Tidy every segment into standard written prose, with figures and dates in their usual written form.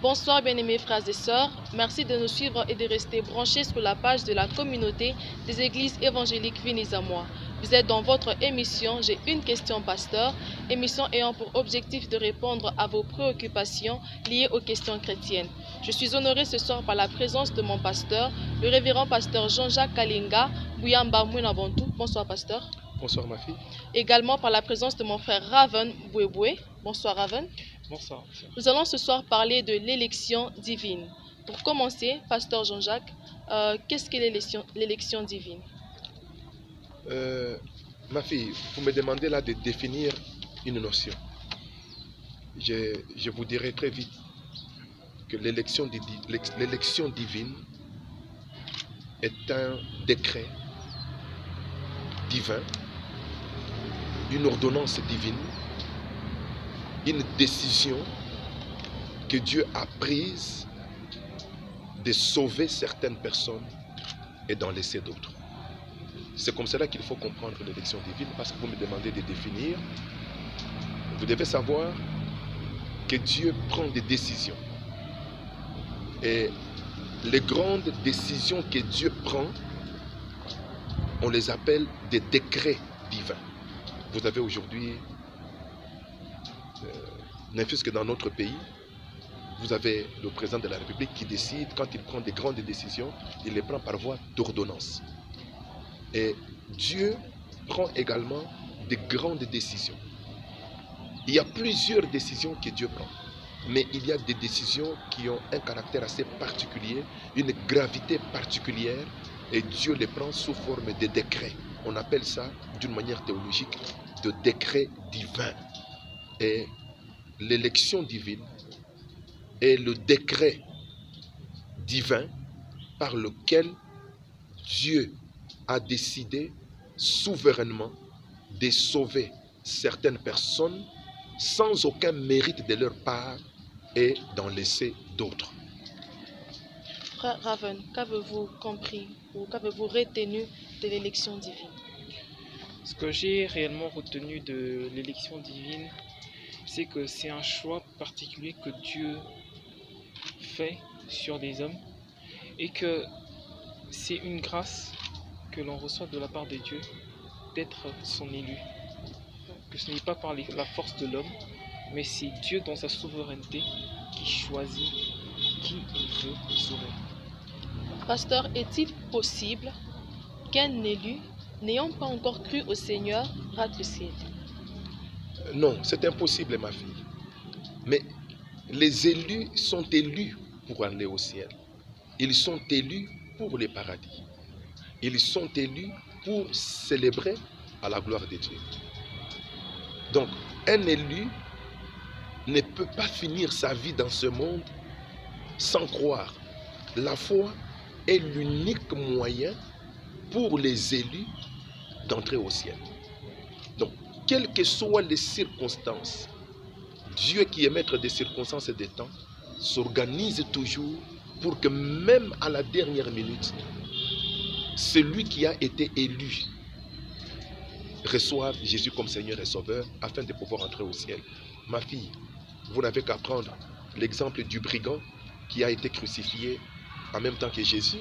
Bonsoir bien-aimés frères et sœurs, merci de nous suivre et de rester branchés sur la page de la communauté des églises évangéliques Venez à moi. Vous êtes dans votre émission J'ai une question pasteur, émission ayant pour objectif de répondre à vos préoccupations liées aux questions chrétiennes. Je suis honoré ce soir par la présence de mon pasteur, le révérend pasteur Jean-Jacques Kalinga, Bouyamba Mouinabontou. Bonsoir pasteur. Bonsoir ma fille. Également par la présence de mon frère Raven Bouéboué. Bonsoir Raven. Bonsoir. Nous allons ce soir parler de l'élection divine. Pour commencer, pasteur Jean-Jacques, qu'est-ce que l'élection divine? Ma fille, vous me demandez là de définir une notion. Je vous dirai très vite que l'élection divine est un décret divin, une ordonnance divine, une décision que Dieu a prise de sauver certaines personnes et d'en laisser d'autres. C'est comme cela qu'il faut comprendre l'élection divine, parce que vous me demandez de définir. Vous devez savoir que Dieu prend des décisions. Et les grandes décisions que Dieu prend, on les appelle des décrets divins. Vous avez aujourd'hui, n'importe que dans notre pays, vous avez le président de la République qui décide, quand il prend des grandes décisions, il les prend par voie d'ordonnance. Et Dieu prend également de grandes décisions. Il y a plusieurs décisions que Dieu prend. Mais il y a des décisions qui ont un caractère assez particulier, une gravité particulière, et Dieu les prend sous forme de décrets. On appelle ça, d'une manière théologique, de décrets divins. Et l'élection divine est le décret divin par lequel Dieu a décidé souverainement de sauver certaines personnes sans aucun mérite de leur part et d'en laisser d'autres. Frère Raven, qu'avez-vous compris ou qu'avez-vous retenu de l'élection divine? Ce que j'ai réellement retenu de l'élection divine, c'est que c'est un choix particulier que Dieu fait sur des hommes et que c'est une grâce que l'on reçoit de la part de Dieu d'être son élu. Que ce n'est pas par la force de l'homme, mais c'est Dieu dans sa souveraineté qui choisit qui il veut sauver. Pasteur, est-il possible qu'un élu, n'ayant pas encore cru au Seigneur, rate le ciel? Non, c'est impossible ma fille. Mais les élus sont élus pour aller au ciel. Ils sont élus pour le paradis. Ils sont élus pour célébrer à la gloire de Dieu. Donc, un élu ne peut pas finir sa vie dans ce monde sans croire. La foi est l'unique moyen pour les élus d'entrer au ciel. Donc, quelles que soient les circonstances, Dieu qui est maître des circonstances et des temps, s'organise toujours pour que même à la dernière minute, celui qui a été élu reçoive Jésus comme Seigneur et Sauveur afin de pouvoir entrer au ciel. Ma fille, vous n'avez qu'à prendre l'exemple du brigand qui a été crucifié en même temps que Jésus.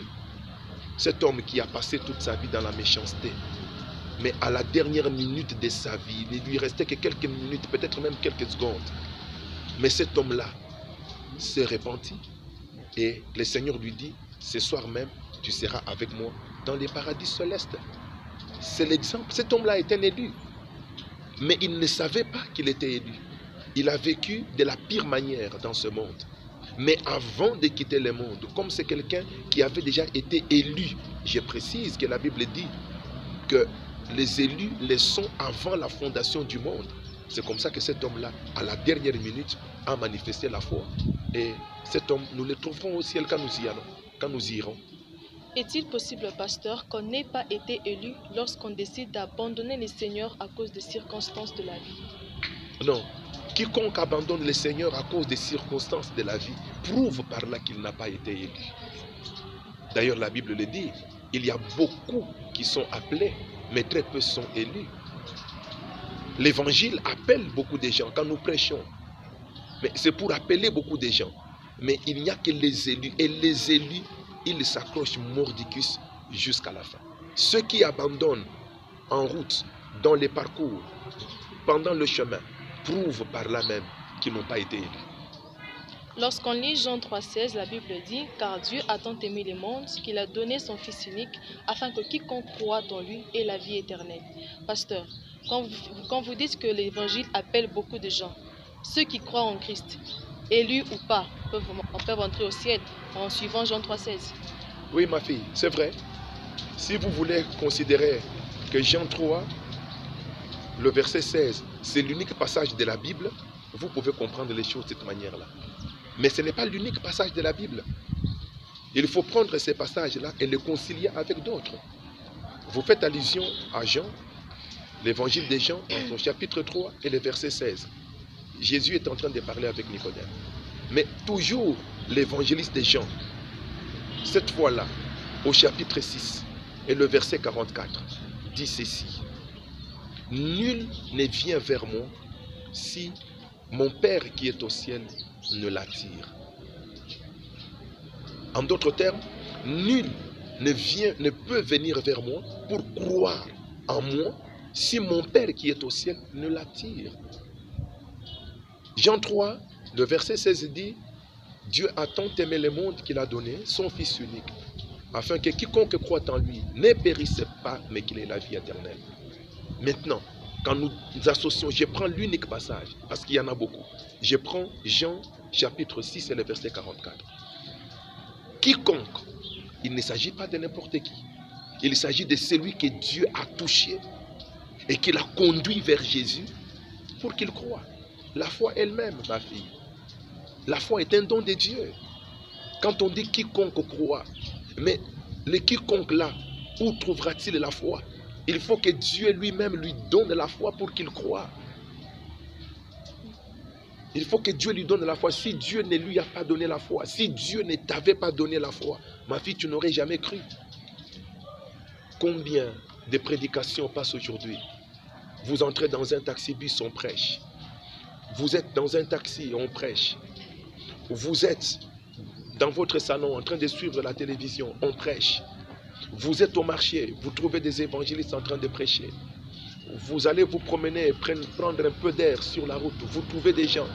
Cet homme qui a passé toute sa vie dans la méchanceté, mais à la dernière minute de sa vie, il ne lui restait que quelques minutes, peut-être même quelques secondes. Mais cet homme-là s'est repenti et le Seigneur lui dit, ce soir même, tu seras avec moi dans les paradis célestes. C'est l'exemple. Cet homme-là est un élu. Mais il ne savait pas qu'il était élu. Il a vécu de la pire manière dans ce monde. Mais avant de quitter le monde, comme c'est quelqu'un qui avait déjà été élu, je précise que la Bible dit que les élus les sont avant la fondation du monde. C'est comme ça que cet homme-là, à la dernière minute, a manifesté la foi. Et cet homme, nous le trouverons au ciel quand nous y irons. Est-il possible, pasteur, qu'on n'ait pas été élu lorsqu'on décide d'abandonner le Seigneur à cause des circonstances de la vie? Non. Quiconque abandonne le Seigneur à cause des circonstances de la vie prouve par là qu'il n'a pas été élu. D'ailleurs, la Bible le dit, il y a beaucoup qui sont appelés, mais très peu sont élus. L'évangile appelle beaucoup de gens quand nous prêchons. Mais c'est pour appeler beaucoup de gens. Mais il n'y a que les élus. Et les élus, ils s'accrochent mordicus jusqu'à la fin. Ceux qui abandonnent en route, dans les parcours, pendant le chemin, prouvent par là même qu'ils n'ont pas été élus. Lorsqu'on lit Jean 3,16, la Bible dit « Car Dieu a tant aimé le monde qu'il a donné son Fils unique, afin que quiconque croit en lui ait la vie éternelle. » Pasteur, quand vous dites que l'Évangile appelle beaucoup de gens, ceux qui croient en Christ, élus ou pas, peuvent entrer au ciel en suivant Jean 3,16. Oui, ma fille, c'est vrai. Si vous voulez considérer que Jean 3, le verset 16, c'est l'unique passage de la Bible, vous pouvez comprendre les choses de cette manière-là. Mais ce n'est pas l'unique passage de la Bible. Il faut prendre ces passages-là et les concilier avec d'autres. Vous faites allusion à Jean, l'évangile de Jean, dans son chapitre 3 et le verset 16. Jésus est en train de parler avec Nicodème. Mais toujours l'évangéliste de Jean, cette fois-là, au chapitre 6 et le verset 44, dit ceci. Nul ne vient vers moi si mon Père qui est au ciel ne l'attire. En d'autres termes, nul ne peut venir vers moi pour croire en moi si mon Père qui est au ciel ne l'attire. Jean 3, le verset 16 dit, Dieu a tant aimé le monde qu'il a donné son Fils unique, afin que quiconque croit en lui ne périsse pas, mais qu'il ait la vie éternelle. Maintenant, quand nous associons, je prends l'unique passage, parce qu'il y en a beaucoup. Je prends Jean chapitre 6 et le verset 44. Quiconque, il ne s'agit pas de n'importe qui. Il s'agit de celui que Dieu a touché et qu'il a conduit vers Jésus pour qu'il croie. La foi elle-même, ma fille. La foi est un don de Dieu. Quand on dit quiconque croit, mais le quiconque là, où trouvera-t-il la foi? Il faut que Dieu lui-même lui donne la foi pour qu'il croie. Il faut que Dieu lui donne la foi. Si Dieu ne lui a pas donné la foi, si Dieu ne t'avait pas donné la foi, ma fille, tu n'aurais jamais cru. Combien de prédications passent aujourd'hui? Vous entrez dans un taxi-bus, on prêche. Vous êtes dans un taxi, on prêche. Vous êtes dans votre salon en train de suivre la télévision, on prêche. Vous êtes au marché, vous trouvez des évangélistes en train de prêcher. Vous allez vous promener, prendre un peu d'air sur la route. Vous trouvez des gens,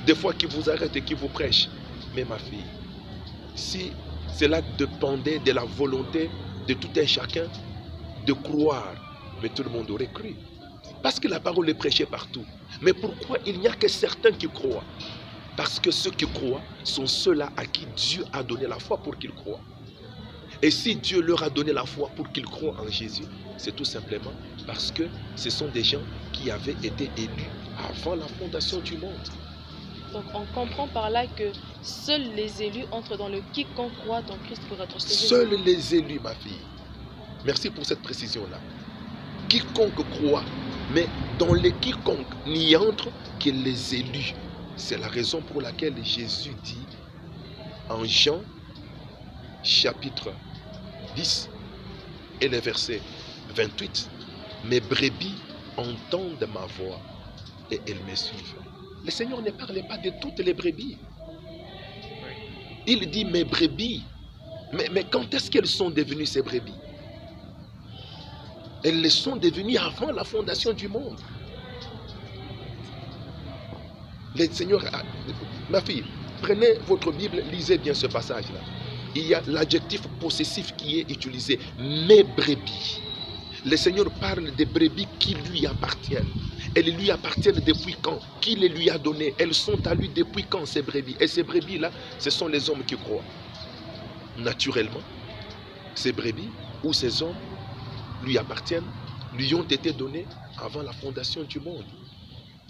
des fois qui vous arrêtent et qui vous prêchent. Mais ma fille, si cela dépendait de la volonté de tout un chacun de croire, mais tout le monde aurait cru. Parce que la parole est prêchée partout. Mais pourquoi il n'y a que certains qui croient? Parce que ceux qui croient sont ceux-là à qui Dieu a donné la foi pour qu'ils croient. Et si Dieu leur a donné la foi pour qu'ils croient en Jésus, c'est tout simplement parce que ce sont des gens qui avaient été élus avant la fondation du monde. Donc on comprend par là que seuls les élus entrent dans le quiconque croit en Christ pour être sauvé. Seuls les élus, ma fille. Merci pour cette précision-là. Quiconque croit, mais dans les quiconque n'y entre que les élus. C'est la raison pour laquelle Jésus dit en Jean chapitre 10 et le verset 28, mes brebis entendent ma voix et elles me suivent. Le Seigneur ne parlait pas de toutes les brebis. Il dit mes brebis. Mais quand est-ce qu'elles sont devenues ces brebis? Elles le sont devenues avant la fondation du monde. Le Seigneur, ma fille, prenez votre Bible, lisez bien ce passage-là. Il y a l'adjectif possessif qui est utilisé, mes brebis. Le Seigneur parle des brebis qui lui appartiennent. Elles lui appartiennent depuis quand? Qui les lui a données? Elles sont à lui depuis quand, ces brebis? Et ces brebis-là, ce sont les hommes qui croient. Naturellement, ces brebis ou ces hommes lui appartiennent, lui ont été donnés avant la fondation du monde.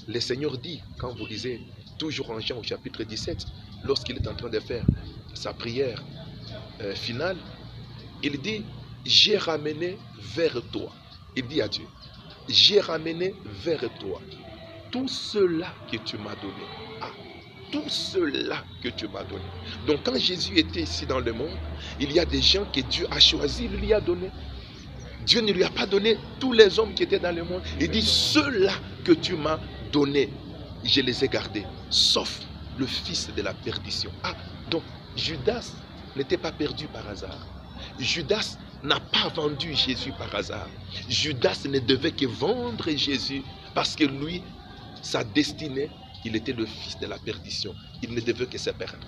Le Seigneur dit, quand vous lisez toujours en Jean au chapitre 17, lorsqu'il est en train de faire sa prière finale, il dit, j'ai ramené vers toi. Il dit à Dieu, j'ai ramené vers toi tout cela que tu m'as donné. Ah, tout cela que tu m'as donné. Donc quand Jésus était ici dans le monde, il y a des gens que Dieu a choisis, il lui a donné. Dieu ne lui a pas donné tous les hommes qui étaient dans le monde. Il dit, ceux-là que tu m'as donné, je les ai gardés, sauf le fils de la perdition. Ah, Donc, Judas n'était pas perdu par hasard. Judas n'a pas vendu Jésus par hasard. Judas ne devait que vendre Jésus parce que lui, sa destinée, il était le fils de la perdition. Il ne devait que se perdre.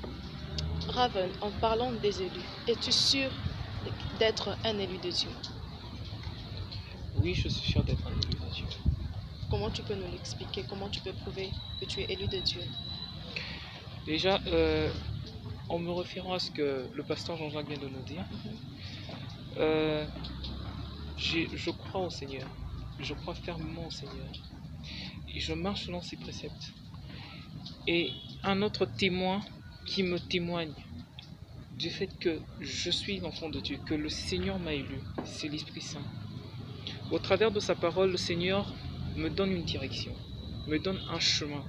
Raven, en parlant des élus, es-tu sûr d'être un élu de Dieu? Oui, je suis sûr d'être un élu de Dieu. Comment tu peux nous l'expliquer? Comment tu peux prouver que tu es élu de Dieu? Déjà, en me référant à ce que le pasteur Jean-Jacques vient de nous dire, je crois au Seigneur. Je crois fermement au Seigneur. Et je marche selon ses préceptes. Et un autre témoin qui me témoigne du fait que je suis l'enfant de Dieu, que le Seigneur m'a élu, c'est l'Esprit Saint. Au travers de sa parole, le Seigneur me donne une direction, me donne un chemin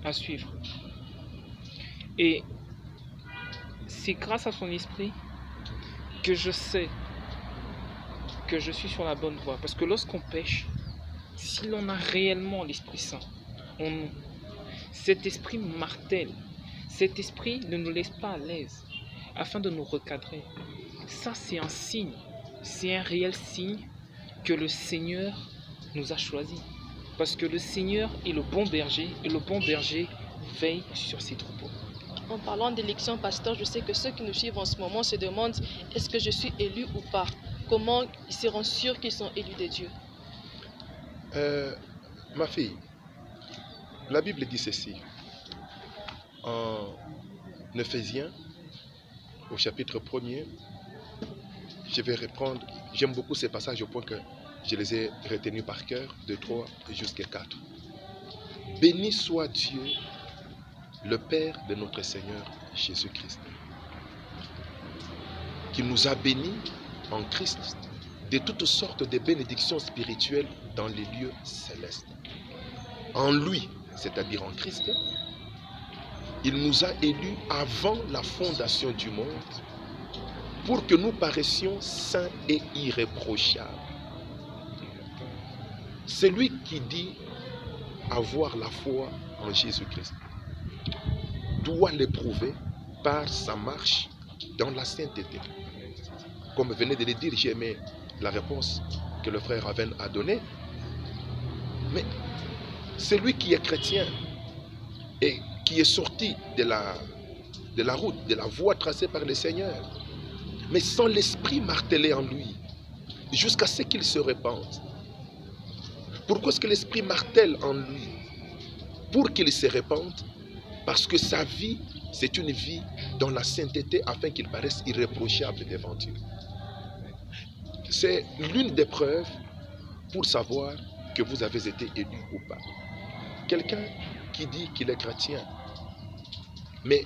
à suivre. Et c'est grâce à son esprit que je sais que je suis sur la bonne voie. Parce que lorsqu'on pêche, si l'on a réellement l'Esprit Saint en nous, cet esprit martèle, cet esprit ne nous laisse pas à l'aise afin de nous recadrer. Ça, c'est un signe, c'est un réel signe que le Seigneur nous a choisis. Parce que le Seigneur est le bon berger et le bon berger veille sur ses troupeaux. En parlant d'élection, pasteur, je sais que ceux qui nous suivent en ce moment se demandent est-ce que je suis élu ou pas? Comment ils seront sûrs qu'ils sont élus de Dieu? Ma fille, la Bible dit ceci. En Éphésiens, au chapitre 1er, je vais reprendre, j'aime beaucoup ces passages au point que je les ai retenus par cœur, de 3 jusqu'à 4. Béni soit Dieu, le Père de notre Seigneur Jésus-Christ, qui nous a bénis en Christ de toutes sortes de bénédictions spirituelles dans les lieux célestes. En lui, c'est-à-dire en Christ, il nous a élus avant la fondation du monde pour que nous paraissions saints et irréprochables. C'est lui qui dit avoir la foi en Jésus-Christ doit l'éprouver par sa marche dans la sainteté. Comme venait de le dire, j'ai aimé la réponse que le frère Raven a donnée. Mais celui qui est chrétien et qui est sorti de la route, de la voie tracée par le Seigneur, mais sans l'esprit martelé en lui, jusqu'à ce qu'il se répande. Pourquoi est-ce que l'esprit martèle en lui? Pour qu'il se répande, parce que sa vie, c'est une vie dans la sainteté afin qu'il paraisse irréprochable devant Dieu. C'est l'une des preuves pour savoir que vous avez été élu ou pas. Quelqu'un qui dit qu'il est chrétien, mais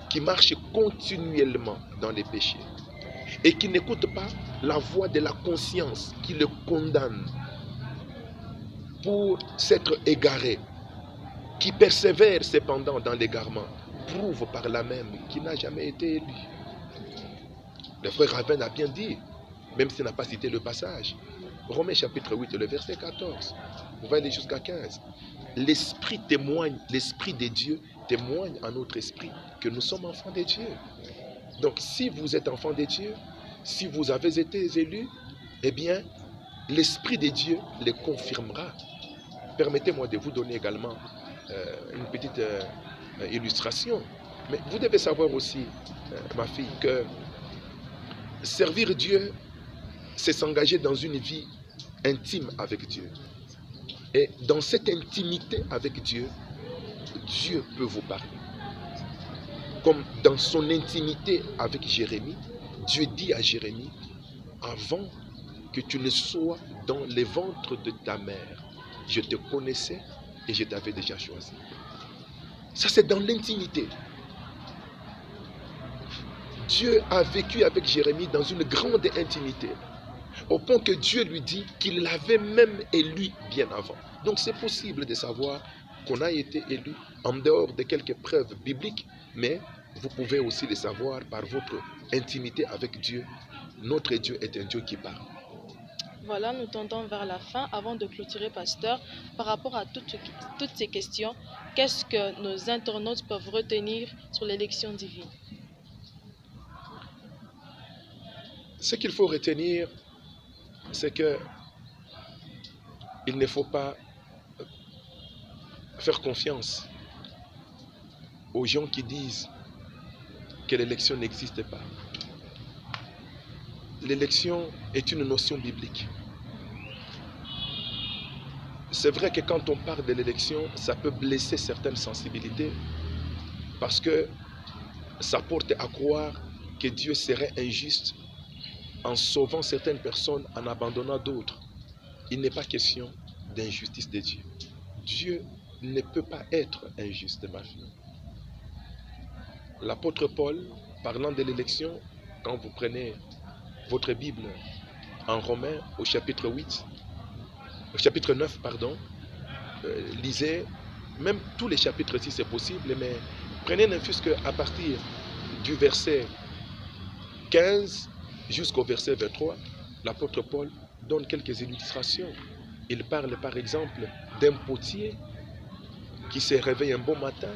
qui marche continuellement dans les péchés et qui n'écoute pas la voix de la conscience qui le condamne pour s'être égaré, qui persévère cependant dans l'égarement, prouve par là même qu'il n'a jamais été élu. Le frère Raven a bien dit, même s'il n'a pas cité le passage, Romains chapitre 8, le verset 14, on va aller jusqu'à 15. L'esprit témoigne, l'esprit de Dieu témoigne à notre esprit que nous sommes enfants de Dieu. Donc si vous êtes enfants de Dieu, si vous avez été élus, eh bien, l'esprit de Dieu les confirmera. Permettez-moi de vous donner également une petite illustration. Mais vous devez savoir aussi, ma fille, que servir Dieu, c'est s'engager dans une vie intime avec Dieu. Et dans cette intimité avec Dieu, Dieu peut vous parler. Comme dans son intimité avec Jérémie, Dieu dit à Jérémie, avant que tu ne sois dans les ventres de ta mère, je te connaissais et je t'avais déjà choisi. Ça, c'est dans l'intimité. Dieu a vécu avec Jérémie dans une grande intimité, au point que Dieu lui dit qu'il l'avait même élu bien avant. Donc c'est possible de savoir qu'on a été élu en dehors de quelques preuves bibliques, mais vous pouvez aussi le savoir par votre intimité avec Dieu. Notre Dieu est un Dieu qui parle. Voilà, nous tendons vers la fin. Avant de clôturer, pasteur, par rapport à toutes ces questions, qu'est-ce que nos internautes peuvent retenir sur l'élection divine? Ce qu'il faut retenir, c'est que il ne faut pas faire confiance aux gens qui disent que l'élection n'existe pas. L'élection est une notion biblique. C'est vrai que quand on parle de l'élection, ça peut blesser certaines sensibilités parce que ça porte à croire que Dieu serait injuste en sauvant certaines personnes, en abandonnant d'autres. Il n'est pas question d'injustice de Dieu. Dieu ne peut pas être injuste, ma fille. L'apôtre Paul, parlant de l'élection, quand vous prenez votre Bible en Romains au chapitre 9, lisez même tous les chapitres si c'est possible, mais prenez ne fût-ce qu'à partir du verset 15 jusqu'au verset 23, l'apôtre Paul donne quelques illustrations. Il parle par exemple d'un potier qui se réveille un bon matin,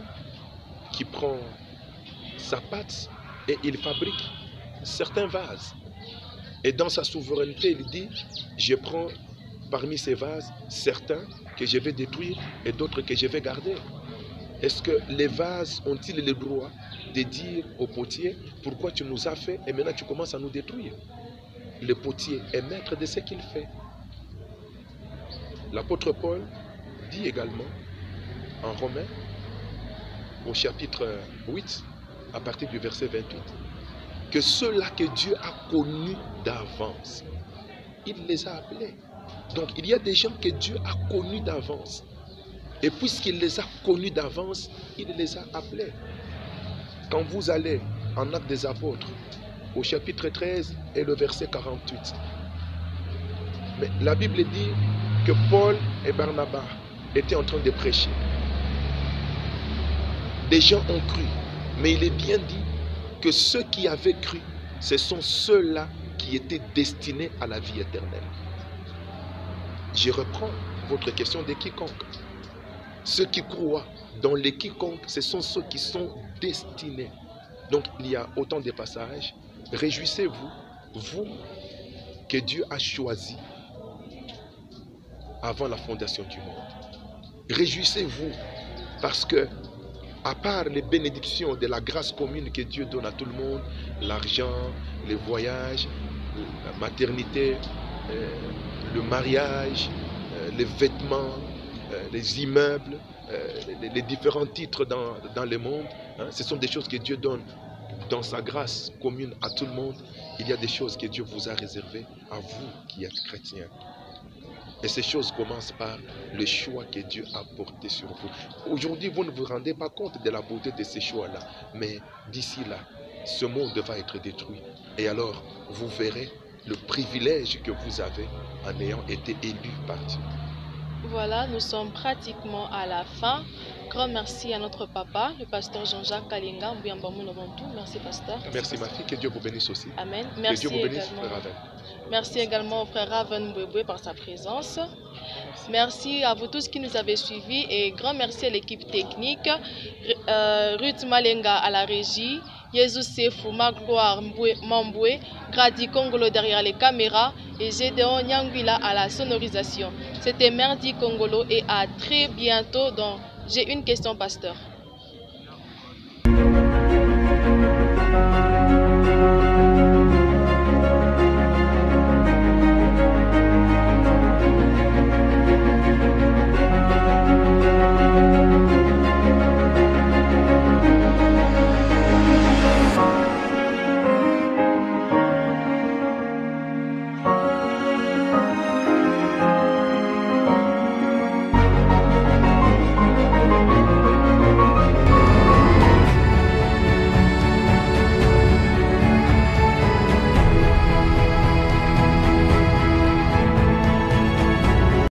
qui prend sa pâte et il fabrique certains vases. Et dans sa souveraineté, il dit, je prends parmi ces vases certains que je vais détruire et d'autres que je vais garder. Est-ce que les vases ont-ils le droit de dire au potier, pourquoi tu nous as fait et maintenant tu commences à nous détruire? Le potier est maître de ce qu'il fait. L'apôtre Paul dit également en Romains, au chapitre 8, à partir du verset 28, que ceux-là que Dieu a connus d'avance, il les a appelés. Donc il y a des gens que Dieu a connus d'avance. Et puisqu'il les a connus d'avance, il les a appelés. Quand vous allez en Actes des Apôtres, au chapitre 13 et le verset 48, mais la Bible dit que Paul et Barnabas étaient en train de prêcher. Des gens ont cru, mais il est bien dit que ceux qui avaient cru, ce sont ceux-là qui étaient destinés à la vie éternelle. Je reprends votre question de quiconque. Ceux qui croient dans les quiconque, ce sont ceux qui sont destinés. Donc il y a autant de passages. Réjouissez-vous, vous que Dieu a choisi avant la fondation du monde. Réjouissez-vous parce que à part les bénédictions de la grâce commune que Dieu donne à tout le monde, l'argent, les voyages, la maternité, le mariage, les vêtements, les immeubles, les différents titres dans le monde, hein, ce sont des choses que Dieu donne dans sa grâce commune à tout le monde. Il y a des choses que Dieu vous a réservées à vous qui êtes chrétiens. Et ces choses commencent par le choix que Dieu a porté sur vous. Aujourd'hui, vous ne vous rendez pas compte de la beauté de ces choix-là. Mais d'ici là, ce monde va être détruit. Et alors, vous verrez le privilège que vous avez en ayant été élu par Dieu. Voilà, nous sommes pratiquement à la fin. Grand merci à notre papa, le pasteur Jean-Jacques Kalinga. Merci, pasteur. Merci, ma fille. Que Dieu vous bénisse aussi. Amen. Merci que Dieu vous bénisse, frère Raven. Merci également au frère Raven Bouéboué par sa présence. Merci à vous tous qui nous avez suivis et grand merci à l'équipe technique. Ruth Malenga à la régie, Jesus Sefou, Magloire Mamboué, Grady Congolo derrière les caméras et Gédéon Nyangwila à la sonorisation. C'était Merdi Congolo et à très bientôt dans J'ai une question, pasteur.